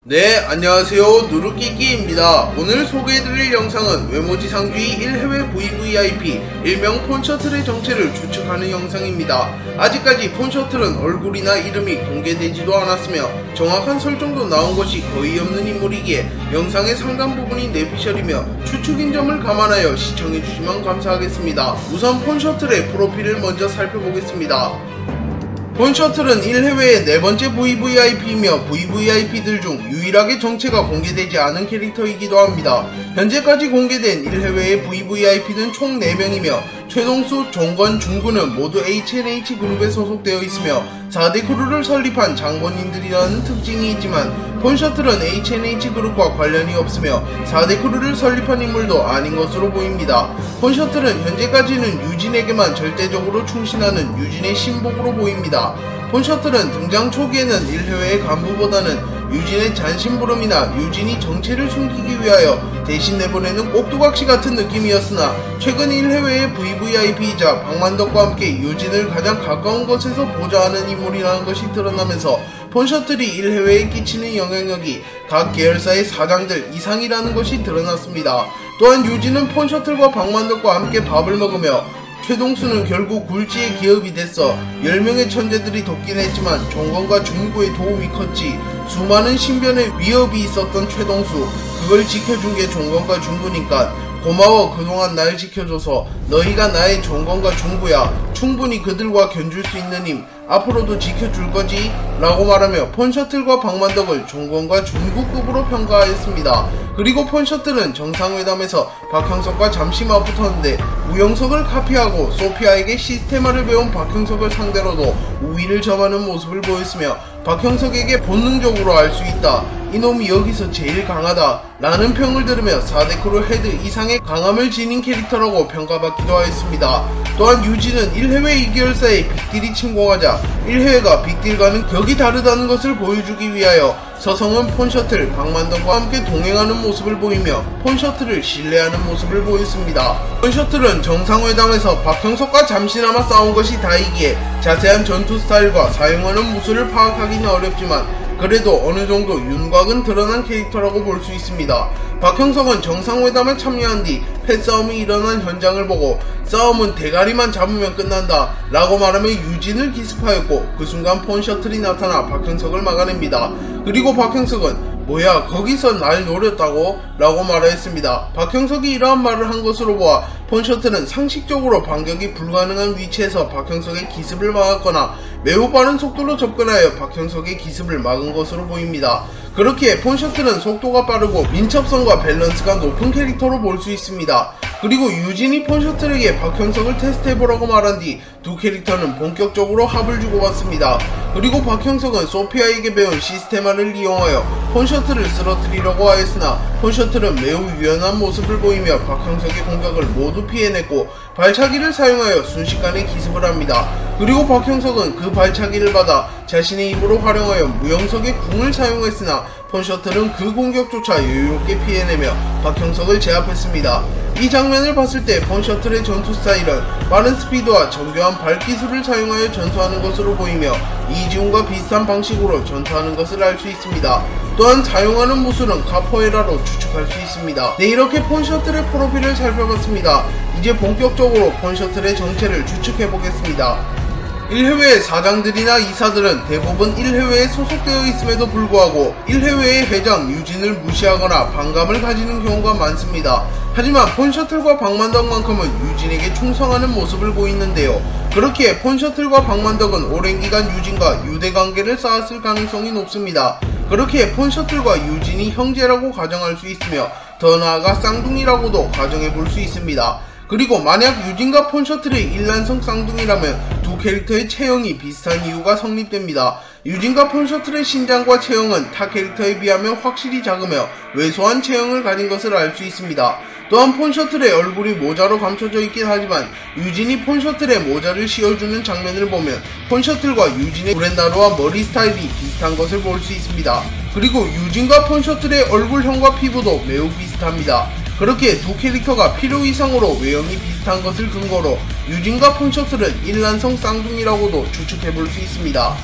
네, 안녕하세요. 누루끼끼입니다. 오늘 소개해드릴 영상은 외모지상주의 1해외 VVIP 일명 폰셔틀의 정체를 추측하는 영상입니다. 아직까지 폰셔틀은 얼굴이나 이름이 공개되지도 않았으며 정확한 설정도 나온 것이 거의 없는 인물이기에 영상의 상당 부분이 내피셜이며 추측인 점을 감안하여 시청해주시면 감사하겠습니다. 우선 폰셔틀의 프로필을 먼저 살펴보겠습니다. 폰셔틀은 1해외의 네번째 VVIP이며 VVIP들 중 유일하게 정체가 공개되지 않은 캐릭터이기도 합니다. 현재까지 공개된 1해외의 VVIP는 총 4명이며 최동수, 종건, 중구는 모두 HNH 그룹에 소속되어 있으며 4대 크루를 설립한 장본인들이라는 특징이 있지만 폰셔틀은 HNH 그룹과 관련이 없으며 4대 크루를 설립한 인물도 아닌 것으로 보입니다. 폰셔틀은 현재까지는 유진에게만 절대적으로 충신하는 유진의 신복으로 보입니다. 폰셔틀은 등장 초기에는 1해외의 간부보다는 유진의 잔심부름이나 유진이 정체를 숨기기 위하여 대신 내보내는 꼭두각시 같은 느낌이었으나 최근 1해외의 VVIP이자 박만덕과 함께 유진을 가장 가까운 곳에서 보자 하는 인물이라는 것이 드러나면서 폰셔틀이 1해외에 끼치는 영향력이 각 계열사의 사장들 이상이라는 것이 드러났습니다. 또한 유진은 폰셔틀과 박만덕과 함께 밥을 먹으며 최동수는 결국 굴지의 기업이 됐어 10명의 천재들이 돕긴 했지만 종건과 중구의 도움이 컸지. 수많은 신변의 위협이 있었던 최동수, 그걸 지켜준 게 종건과 중구니까 고마워. 그동안 날 지켜줘서. 너희가 나의 종건과 중구야. 충분히 그들과 견줄 수 있는 힘 앞으로도 지켜줄 거지? 라고 말하며 폰셔틀과 박만덕을 종건과 중구급으로 평가하였습니다. 그리고 폰셔틀은 정상회담에서 박형석과 잠시 맞붙었는데 우영석을 카피하고 소피아에게 시스테마를 배운 박형석을 상대로도 우위를 점하는 모습을 보였으며 박형석에게 본능적으로 알 수 있다. 이놈이 여기서 제일 강하다 라는 평을 들으며 4대 크루 헤드 이상의 강함을 지닌 캐릭터라고 평가받기도 하였습니다. 또한 유진은 1해외 2계열사의 빅딜이 침공하자 1해외가 빅딜과는 격이 다르다는 것을 보여주기 위하여 서성은 폰셔틀, 박만덕과 함께 동행하는 모습을 보이며 폰셔틀을 신뢰하는 모습을 보였습니다. 폰셔틀은 정상회담에서 박형석과 잠시나마 싸운 것이 다이기에 자세한 전투 스타일과 사용하는 무술을 파악하기는 어렵지만 그래도 어느정도 윤곽은 드러난 캐릭터라고 볼 수 있습니다. 박형석은 정상회담에 참여한 뒤 패싸움이 일어난 현장을 보고 싸움은 대가리만 잡으면 끝난다 라고 말하며 유진을 기습하였고 그 순간 폰셔틀이 나타나 박형석을 막아냅니다. 그리고 박형석은 뭐야 거기서 날 노렸다고? 라고 말하였습니다. 박형석이 이러한 말을 한 것으로 보아 폰셔틀은 상식적으로 반격이 불가능한 위치에서 박형석의 기습을 막았거나 매우 빠른 속도로 접근하여 박형석의 기습을 막은 것으로 보입니다. 그렇기에 폰셔틀은 속도가 빠르고 민첩성과 밸런스가 높은 캐릭터로 볼 수 있습니다. 그리고 유진이 폰셔틀에게 박형석을 테스트해보라고 말한 뒤 두 캐릭터는 본격적으로 합을 주고받습니다. 그리고 박형석은 소피아에게 배운 시스테마를 이용하여 폰셔틀을 쓰러뜨리려고 하였으나 폰셔틀은 매우 유연한 모습을 보이며 박형석의 공격을 모두 피해냈고 발차기를 사용하여 순식간에 기습을 합니다. 그리고 박형석은 그 발차기를 받아 자신의 힘으로 활용하여 무영석의 궁을 사용했으나 폰셔틀은 그 공격조차 여유롭게 피해내며 박형석을 제압했습니다. 이 장면을 봤을 때 폰셔틀의 전투 스타일은 빠른 스피드와 정교한 발기술을 사용하여 전투하는 것으로 보이며 이지훈과 비슷한 방식으로 전투하는 것을 알 수 있습니다. 또한 사용하는 무술은 카포에라로 추측할 수 있습니다. 네, 이렇게 폰셔틀의 프로필을 살펴봤습니다. 이제 본격적으로 폰셔틀의 정체를 추측해보겠습니다. 1해외의 사장들이나 이사들은 대부분 1해외에 소속되어 있음에도 불구하고 1해외의 회장 유진을 무시하거나 반감을 가지는 경우가 많습니다. 하지만 폰셔틀과 박만덕만큼은 유진에게 충성하는 모습을 보이는데요. 그렇기에 폰셔틀과 박만덕은 오랜 기간 유진과 유대관계를 쌓았을 가능성이 높습니다. 그렇기에 폰셔틀과 유진이 형제라고 가정할 수 있으며 더 나아가 쌍둥이라고도 가정해볼 수 있습니다. 그리고 만약 유진과 폰셔틀의 일란성 쌍둥이라면 두 캐릭터의 체형이 비슷한 이유가 성립됩니다. 유진과 폰셔틀의 신장과 체형은 타 캐릭터에 비하면 확실히 작으며 왜소한 체형을 가진 것을 알 수 있습니다. 또한 폰셔틀의 얼굴이 모자로 감춰져 있긴 하지만 유진이 폰셔틀의 모자를 씌워주는 장면을 보면 폰셔틀과 유진의 브렌나루와 머리 스타일이 비슷한 것을 볼 수 있습니다. 그리고 유진과 폰셔틀의 얼굴형과 피부도 매우 비슷합니다. 그렇게 두 캐릭터가 필요 이상으로 외형이 비슷한 것을 근거로 유진과 폰셔틀은 일란성 쌍둥이라고도 추측해볼 수 있습니다.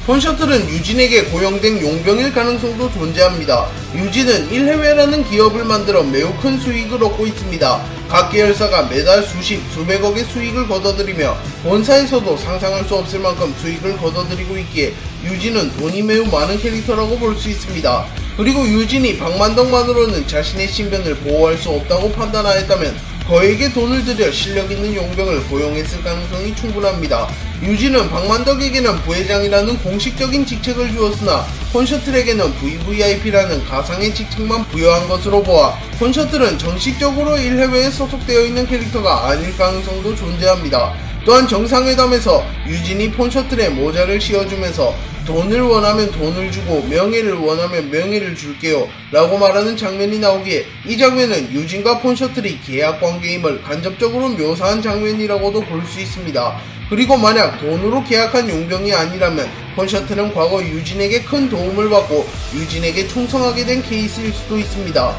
폰셔틀은 유진에게 고용된 용병일 가능성도 존재합니다. 유진은 1해외라는 기업을 만들어 매우 큰 수익을 얻고 있습니다. 각 계열사가 매달 수십, 수백억의 수익을 거둬들이며 본사에서도 상상할 수 없을 만큼 수익을 거둬들이고 있기에 유진은 돈이 매우 많은 캐릭터라고 볼 수 있습니다. 그리고 유진이 박만덕만으로는 자신의 신변을 보호할 수 없다고 판단하였다면 거액의 돈을 들여 실력있는 용병을 고용했을 가능성이 충분합니다. 유진은 박만덕에게는 부회장이라는 공식적인 직책을 주었으나 폰셔틀에게는 VVIP라는 가상의 직책만 부여한 것으로 보아 폰셔틀은 정식적으로 1해외에 소속되어 있는 캐릭터가 아닐 가능성도 존재합니다. 또한 정상회담에서 유진이 폰셔틀에 모자를 씌워주면서 돈을 원하면 돈을 주고 명예를 원하면 명예를 줄게요 라고 말하는 장면이 나오기에 이 장면은 유진과 폰셔틀이 계약관계임을 간접적으로 묘사한 장면이라고도 볼 수 있습니다. 그리고 만약 돈으로 계약한 용병이 아니라면 폰셔틀은 과거 유진에게 큰 도움을 받고 유진에게 충성하게 된 케이스일 수도 있습니다.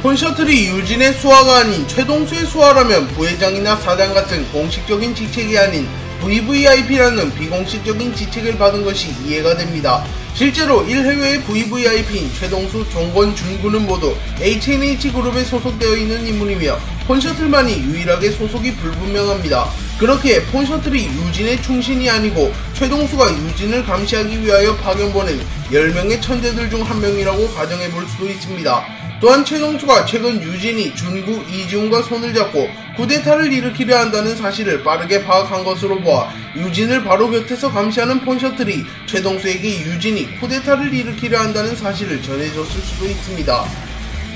폰셔틀이 유진의 수하가 아닌 최동수의 수하라면 부회장이나 사장 같은 공식적인 직책이 아닌 VVIP라는 비공식적인 직책을 받은 것이 이해가 됩니다. 실제로 1해외의 VVIP인 최동수, 종건, 준구는 모두 HNH그룹에 소속되어 있는 인물이며 폰셔틀만이 유일하게 소속이 불분명합니다. 그렇게 폰셔틀이 유진의 충신이 아니고 최동수가 유진을 감시하기 위하여 파견보낸 10명의 천재들 중 한 명이라고 가정해볼 수도 있습니다. 또한 최동수가 최근 유진이 준구, 이지훈과 손을 잡고 쿠데타를 일으키려 한다는 사실을 빠르게 파악한 것으로 보아 유진을 바로 곁에서 감시하는 폰셔틀이 최동수에게 유진이 쿠데타를 일으키려 한다는 사실을 전해줬을 수도 있습니다.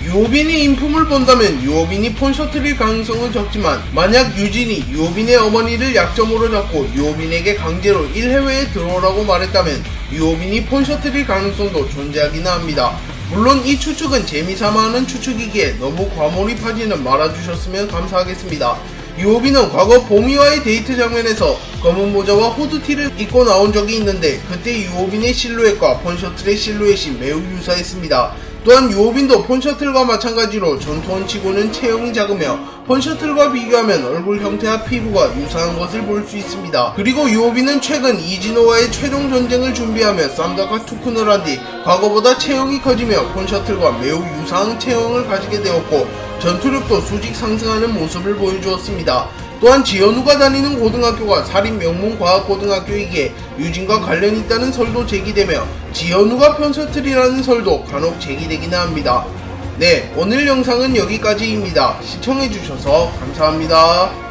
유호빈이 인품을 본다면 유호빈이 폰셔틀일 가능성은 적지만 만약 유진이 유호빈의 어머니를 약점으로 잡고 유호빈에게 강제로 1해외에 들어오라고 말했다면 유호빈이 폰셔틀일 가능성도 존재하기는 합니다. 물론 이 추측은 재미삼아 하는 추측이기에 너무 과몰입하지는 말아주셨으면 감사하겠습니다. 유호빈은 과거 보미와의 데이트 장면에서 검은 모자와 후드티를 입고 나온 적이 있는데 그때 유호빈의 실루엣과 폰셔틀의 실루엣이 매우 유사했습니다. 또한 유호빈도 폰셔틀과 마찬가지로 전투원치고는 체형이 작으며 폰셔틀과 비교하면 얼굴 형태와 피부가 유사한 것을 볼 수 있습니다. 그리고 유호빈은 최근 이진호와의 최종 전쟁을 준비하며 쌈다카 투쿤을 한 뒤 과거보다 체형이 커지며 폰셔틀과 매우 유사한 체형을 가지게 되었고 전투력도 수직 상승하는 모습을 보여주었습니다. 또한 지현우가 다니는 고등학교가 사립명문과학고등학교이기에 유진과 관련이 있다는 설도 제기되며 지현우가 폰셔틀이라는 설도 간혹 제기되기는 합니다. 네, 오늘 영상은 여기까지입니다. 시청해주셔서 감사합니다.